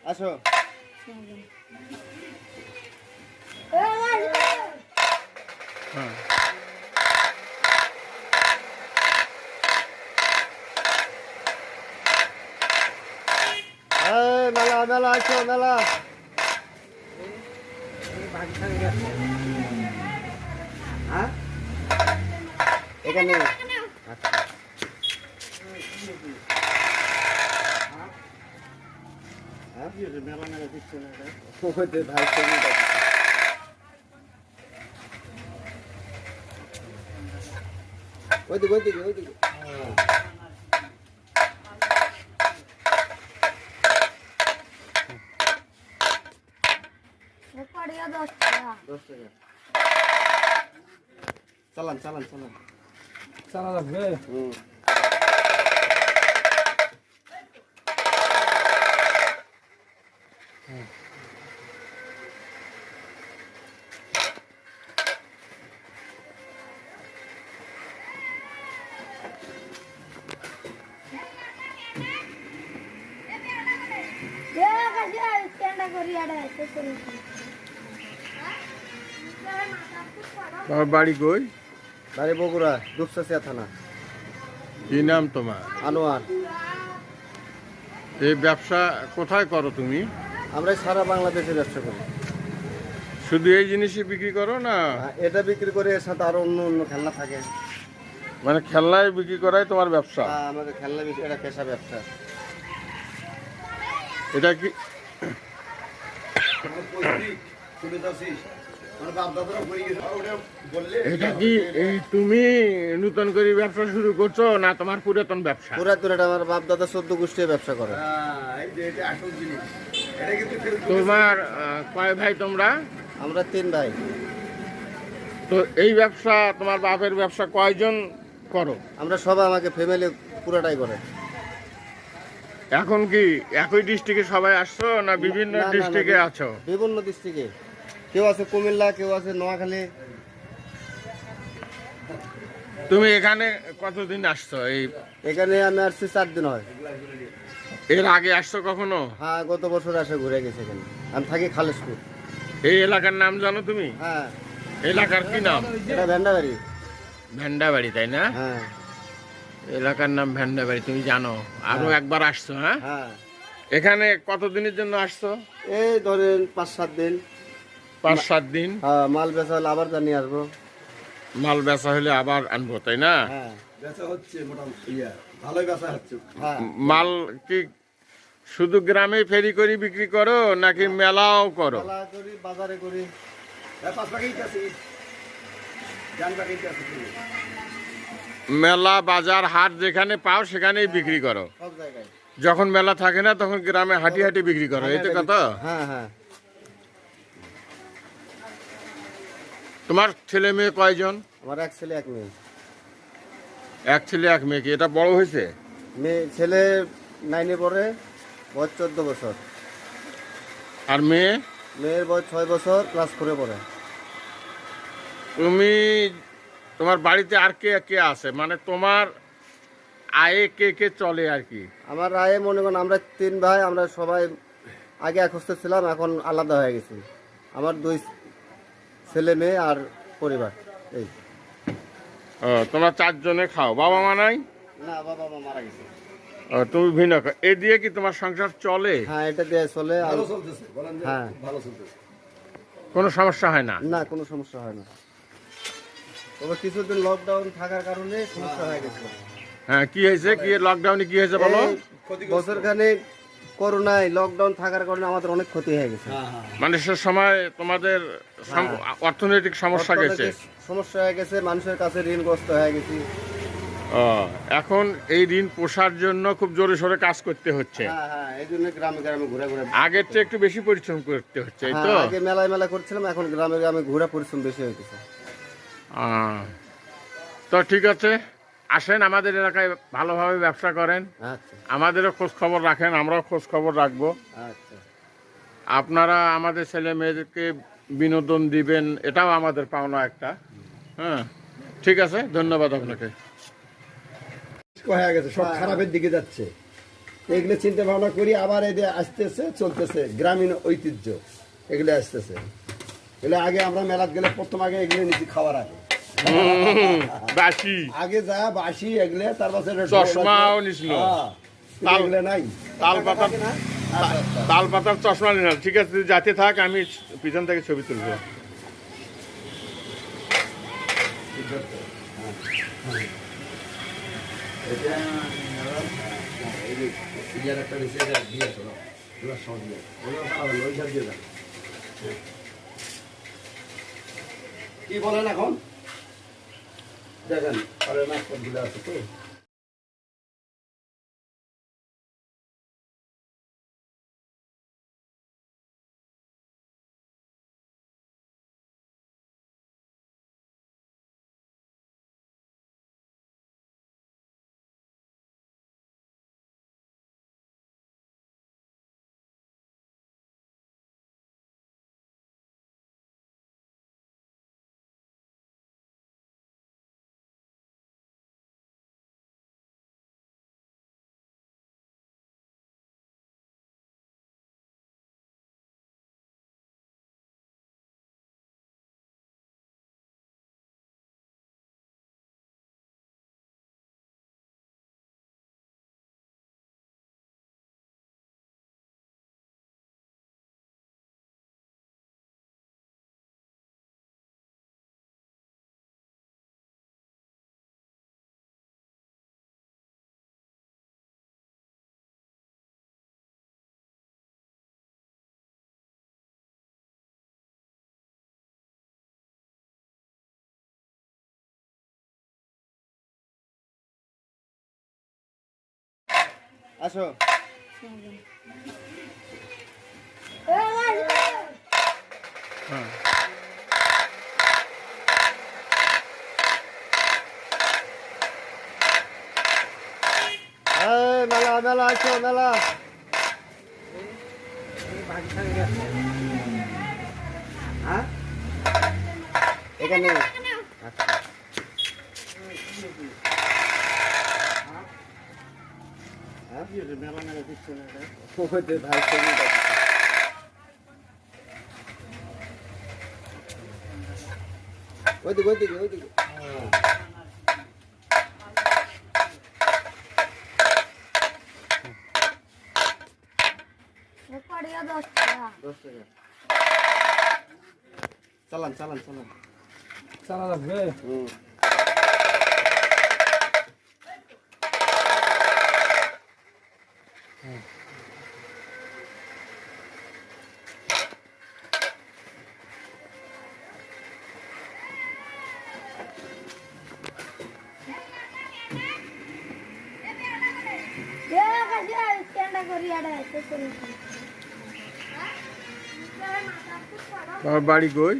আসো। হ্যাঁ মেলা মেলা আসো মেলা। হ্যাঁ এখানে আচ্ছা। ভাই ছবি ওইদিকে ওইদিকে ওইদিকে। চালান চালান চালান চালা লাগবে। তোমার বাড়ি কই? বাড়ি বগুড়া দুপচাচিয়া থানা। কি নাম তোমার? আনোয়ার। এই ব্যবসা কোথায় করো তুমি? আমরা সারা বাংলাদেশে ব্যবসা করি। শুধু এই জিনিসই বিক্রি করো না? এটা বিক্রি করে এর সাথে আরো অন্য অন্য খেলনা থাকে। মানে খেলনায় বিক্রি করাই তোমার ব্যবসা? আমাদের খেলনা বিক্রি, এটা পেশা ব্যবসা। এটা কি এটা কি এই তুমি নতুন করে ব্যবসা শুরু করছো না তোমার পুরাতন ব্যবসা? পুরাতন, এটা আমার বাপ দাদা 14 গোষ্ঠী ব্যবসা করে। তোমার কয় ভাই তোমরা? আমরা 3 ভাই। তো এই ব্যবসা তোমার বাপের ব্যবসা কয়জন করো? আমরা সবাই, আমাকে ফ্যামিলি পুরাটাই করে। এখন কি একই ডিস্ট্রিক্টে সবাই আসছো না বিভিন্ন না, না, না, ডিস্ট্রিক্টে আছো? বিভিন্ন ডিস্ট্রিক্টে, কেউ আছে কুমিল্লা, কেউ আছে নোয়াখালী। তুমি এখানে কতদিন আসছো? এখানে আমি আসছি 4 দিন হয়। এর আগে আসছো কখনো? হ্যাঁ, গত বছর এসে ঘুরে গেছে এখানে। আমি থাকি খালেশপুর। এই এলাকার নাম জানো তুমি? হ্যাঁ। এলাকার কি নাম? এটা ভেন্ডাবাড়ি। ভেন্ডাবাড়ি, তাই না? হ্যাঁ এলাকার নাম ভেন্ডাবাড়ি, তুমি জানো। আরো হ্যাঁ। একবার আসছো? হ্যাঁ। হ্যাঁ, এখানে কতদিনের জন্য আসছো? এই ধরেন 5-7 দিন। 5-7 দিন। হ্যাঁ, মাল বেচা হলে আবার জানিয়ে আসবো। মাল বেচা হলে আবার আনবো, তাই না? হ্যাঁ বেচা হচ্ছে মোটামুটি, ভালোই বেচা হচ্ছে। হ্যাঁ। মাল কি শুধু গ্রামে ফেরি করে বিক্রি করো নাকি মেলাও করো? মেলা করি, বাজারে করি। মেলা বাজার হাট যেখানে পাও সেখানেই বিক্রি করো? সব জায়গায়। যখন মেলা থাকে না তখন গ্রামে হাঁটি হাঁটি বিক্রি করো, এই তো কথা? হ্যাঁ হ্যাঁ। তোমার ছেলে মেয়ে কয়জন? আমার 1 ছেলে 1 মেয়ে। 1 ছেলে 1 মেয়ে। কি এটা বড় হয়েছে? ছেলে 9-এ পড়ে, বয়স 14 বছর। আর মেয়ে? মেয়ের বয়স 6 বছর, ক্লাস 4-এ পড়ে। তুমি তোমার বাড়িতে আর কে কে আছে, মানে তোমার আয়ে কে কে চলে আর কি? আমার আয়ে মনে করেন আমরা 3 ভাই, আমরা সবাই আগে এক হস্তে ছিলাম, এখন আলাদা হয়ে গেছি। আমার 2 ছেলে মেয়ে আর পরিবার, এই। তোমরা 4 জনে খাও? বাবা মা নাই? না, বাবা মা মারা গেছে। তুমি ভিন্ন খাও। এ দিয়ে কি তোমার সংসার চলে? হ্যাঁ, এটা দিয়ে চলে। আর ভালো চলতেছে, বলেন যে হ্যাঁ, ভালো চলতেছে। কোনো সমস্যা হয় না? না, কোনো সমস্যা হয় না। তবে কিছুদিন লকডাউন থাকার কারণে সমস্যা হয়ে গেছে। হ্যাঁ, কি হয়েছে? কি লকডাউনে কি হয়েছে বলো? বছরখানে করোনায় লকডাউন থাকার কারণে আমাদের অনেক ক্ষতি হয়ে গেছে। মানে সে সময় তোমাদের অর্থনৈতিক সমস্যা গেছে? সমস্যা হয়ে গেছে, মানুষের কাছে ঋণগ্রস্ত হয়ে গেছি। এখন এই ঋণ পোষার জন্য খুব জোরে সোরে কাজ করতে হচ্ছে। হ্যাঁ হ্যাঁ, এই জন্য গ্রামে গ্রামে ঘুরে ঘুরে। আগের চেয়ে একটু বেশি পরিশ্রম করতে হচ্ছে, এই তো? আগে মেলায় মেলা করছিলাম, এখন গ্রামে গ্রামে ঘুরে পরিশ্রম বেশি হইতেছে। তো ঠিক আছে, আসেন আমাদের এলাকায় ভালোভাবে ব্যবসা করেন। আচ্ছা আমাদেরও খোঁজ খবর রাখেন, আমরাও খোঁজ খবর রাখবো। আচ্ছা। আপনারা আমাদের ছেলে মেয়েদেরকে বিনোদন দিবেন, এটাও আমাদের পাওনা একটা। হ্যাঁ, ঠিক আছে, ধন্যবাদ আপনাকে। হয়ে গেছে, সব খারাপের দিকে যাচ্ছে। এগুলো চিন্তা ভাবনা করি, আবার এই যে আসতেছে চলতেছে গ্রামীণ ঐতিহ্য, এগুলো আসতেছে। এগুলো আগে আমরা মেলাত গেলে প্রথম আগে এগুলো নিচ্ছি খাওয়ার আগে, বাসি আগে যা বাসি এগুলো, তারপর চশমাও নিছিল। এগুলো নাই, তাল পাতা তাল পাতার চশমা নিলাম। ঠিক আছে, তুই যাতে থাক, আমি পিছন থেকে ছবি তুলবো। কি বলেন এখন দেখেন, আরে না সবগুলো আছে তো। আসো। এই মেলা মেলা আসো মেলা। হ্যাঁ এখানে আচ্ছা। মেলা মেলা দিচ্ছে না ভাই, ছবি ওইদিকে ওইদিকে ওইদিকে। $10 টাকা। চালান চালান চালান চালা লাগবে। তোমার বাড়ি কই?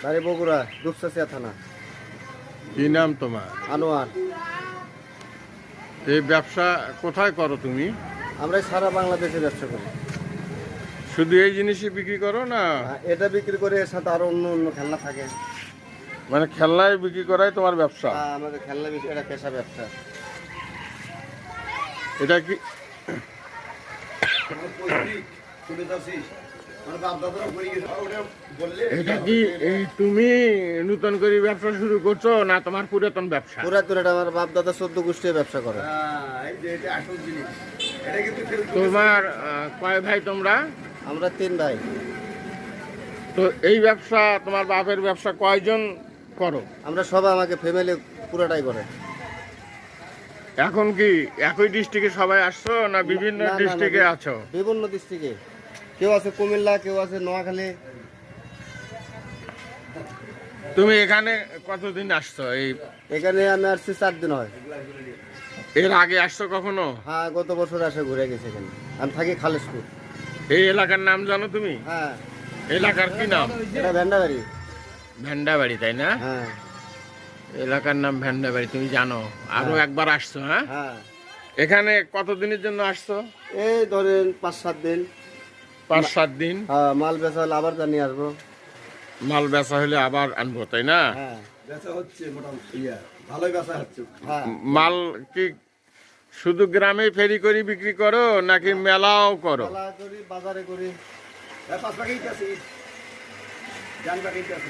বাড়ি বগুড়া, দুপচাচিয়া থানা। কি নাম তোমার? আনোয়ার। এই ব্যবসা কোথায় করো তুমি? আমরা সারা বাংলাদেশে ব্যবসা করি। শুধু এই জিনিসই বিক্রি করো না? এটা বিক্রি করে এর সাথে আরো অন্য অন্য খেলনা থাকে। মানে খেলনায় বিক্রি করাই তোমার ব্যবসা? আমাদের খেলনা বিক্রি, এটা পেশা ব্যবসা। এটা কি এটা কি এই তুমি নতুন করে ব্যবসা শুরু করছো না তোমার পুরাতন ব্যবসা? পুরাতন, এটা আমার বাপ দাদা 14 গোষ্ঠী ব্যবসা করে। তোমার কয় ভাই তোমরা? আমরা 3 ভাই। তো এই ব্যবসা তোমার বাপের ব্যবসা কয়জন করো? আমরা সবাই, আমাকে ফ্যামিলি পুরাটাই করে। এখন কি একই ডিস্ট্রিক্টে সবাই আসছো না বিভিন্ন না, না, না, ডিস্ট্রিক্টে আছো? বিভিন্ন ডিস্ট্রিক্টে, কেউ আছে কুমিল্লা, কেউ আছে নোয়াখালী। তুমি এখানে কতদিন আসছো? এখানে আমি আসছি 4 দিন হয়। এর আগে আসছো কখনো? হ্যাঁ, গত বছর এসে ঘুরে গেছি এখানে। আমি থাকি খালেশপুর। এই এলাকার নাম জানো তুমি? হ্যাঁ। এলাকার কি নাম? এটা ভেন্ডাবাড়ি। ভেন্ডাবাড়ি, তাই না? হ্যাঁ এলাকার নাম ভেন্ডাবাড়ি, তুমি জানো। আরো একবার আসছো? হ্যাঁ। হ্যাঁ। এখানে কতদিনের জন্য আসছো? এই ধরেন 5-7 দিন। 5-7 দিন। হ্যাঁ, মাল বেচা হলে আবার জানিয়ে আসবো। মাল বেচা হলে আবার আনবো, তাই না? হ্যাঁ বেচা হচ্ছে মোটামুটি, ভালোই বেচা হচ্ছে। হ্যাঁ। মাল কি শুধু গ্রামে ফেরি করে বিক্রি করো নাকি মেলাও করো? মেলা করি, বাজারে করি। পাঁচ পাখি আছে জান পাখি আছে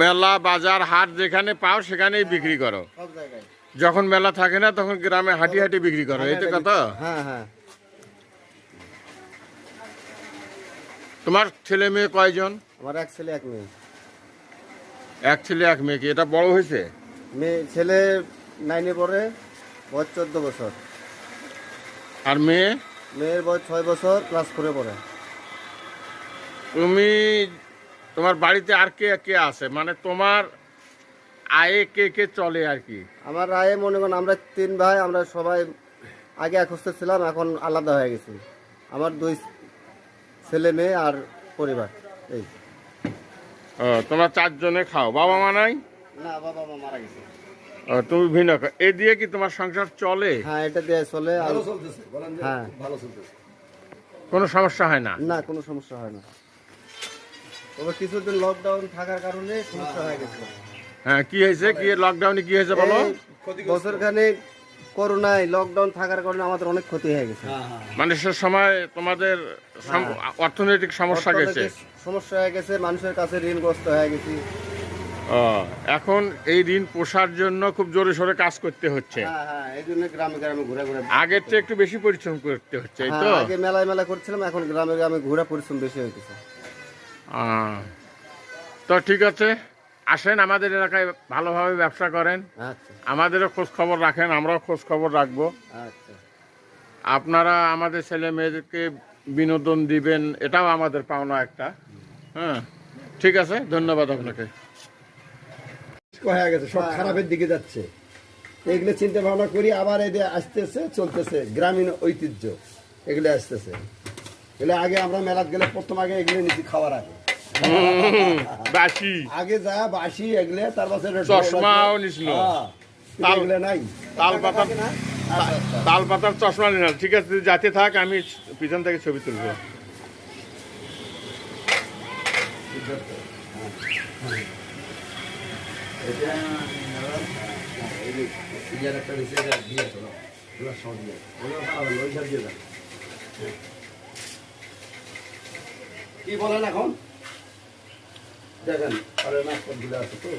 মেলা বাজার হাট যেখানে পাও সেখানেই বিক্রি করো। সব জায়গায়। যখন মেলা থাকে না তখন গ্রামে হাঁটি হাঁটি বিক্রি করো, এই তো কথা। হ্যাঁ হ্যাঁ। তোমার ছেলে মেয়ে কয়জন? আমার এক ছেলে এক মেয়ে। এক ছেলে এক মেয়ে। কি এটা বড় হয়েছে? ছেলে 9-এ পড়ে, বয়স 14 বছর। আর মেয়ে? মেয়ের বয়স 6 বছর, ক্লাস 4-এ পড়ে। তুমি তোমার বাড়িতে আর কে কে আছে, মানে তোমার আয়ে কে কে চলে আর কি? আমার রায়ে মনে করেন আমরা 3 ভাই, আমরা সবাই আগে এক হোস্টেল ছিলাম, এখন আলাদা হয়ে গেছি। আমার 2 ছেলে মেয়ে আর পরিবার এই। ও, তোমরা 4 জনে খাও, বাবা মা নাই? না, বাবা মা মারা গেছে। ও, তুমি ভিন্ন এই দিয়ে কি তোমার সংসার চলে? হ্যাঁ, এটা দিয়ে চলে। আর ভালো চলতেছে বলেন যে হ্যাঁ। খুব ভালো চলতেছে কোনো সমস্যা হয় না? না, কোনো সমস্যা হয় না। তবে কিছুদিন লকডাউন থাকার কারণে সমস্যা হয়ে গেছে। হ্যাঁ, কি হয়েছে? কি লকডাউনে কি হয়েছে বলো? বছর খানিক করোনায় লকডাউন থাকার কারণে আমাদের অনেক ক্ষতি হয়ে গেছে। মানে সে সময় তোমাদের অর্থনৈতিক সমস্যা গেছে? সমস্যা হয়ে গেছে, মানুষের কাছে ঋণগ্রস্ত হয়ে গেছি। ও, এখন এই ঋণ পোষার জন্য খুব জোরে সোরে কাজ করতে হচ্ছে। হ্যাঁ হ্যাঁ, এই জন্য গ্রামে গ্রামে ঘুরে ঘুরে। আগের চেয়ে একটু বেশি পরিশ্রম করতে হচ্ছে, এই তো? হ্যাঁ, আগে মেলায় মেলা করছিলাম, এখন গ্রামে গ্রামে ঘুরে পরিশ্রম বেশি হইতেছে। তো ঠিক আছে, আসেন আমাদের এলাকায় ভালোভাবে ব্যবসা করেন, আচ্ছা আমাদেরও খোঁজ খবর রাখেন, আমরাও খোঁজ খবর রাখবো। আচ্ছা। আপনারা আমাদের ছেলে মেয়েদেরকে বিনোদন দিবেন, এটাও আমাদের পাওনা একটা। হ্যাঁ, ঠিক আছে, ধন্যবাদ আপনাকে। হয়ে গেছে, সব খারাপের দিকে যাচ্ছে। এগুলো চিন্তা ভাবনা করি, আবার এদের আসতেছে চলতেছে গ্রামীণ ঐতিহ্য, এগুলো আসতেছে। এগুলো আগে আমরা মেলাত গেলে প্রথম আগে এগুলো নিচ্ছি খাওয়ার আগে। বাসি আগে যা বাসি এগুলো, তার পাশে চশমাও নিছিল। এগুলো নাই। তাল পাতার তাল পাতার চশমা নিল। ঠিক আছে, তুই যাতে থাক, আমি পিছন থেকে ছবি তুলবো। কি বলেন এখন দেখেন, আরে না সবগুলো আছে তো।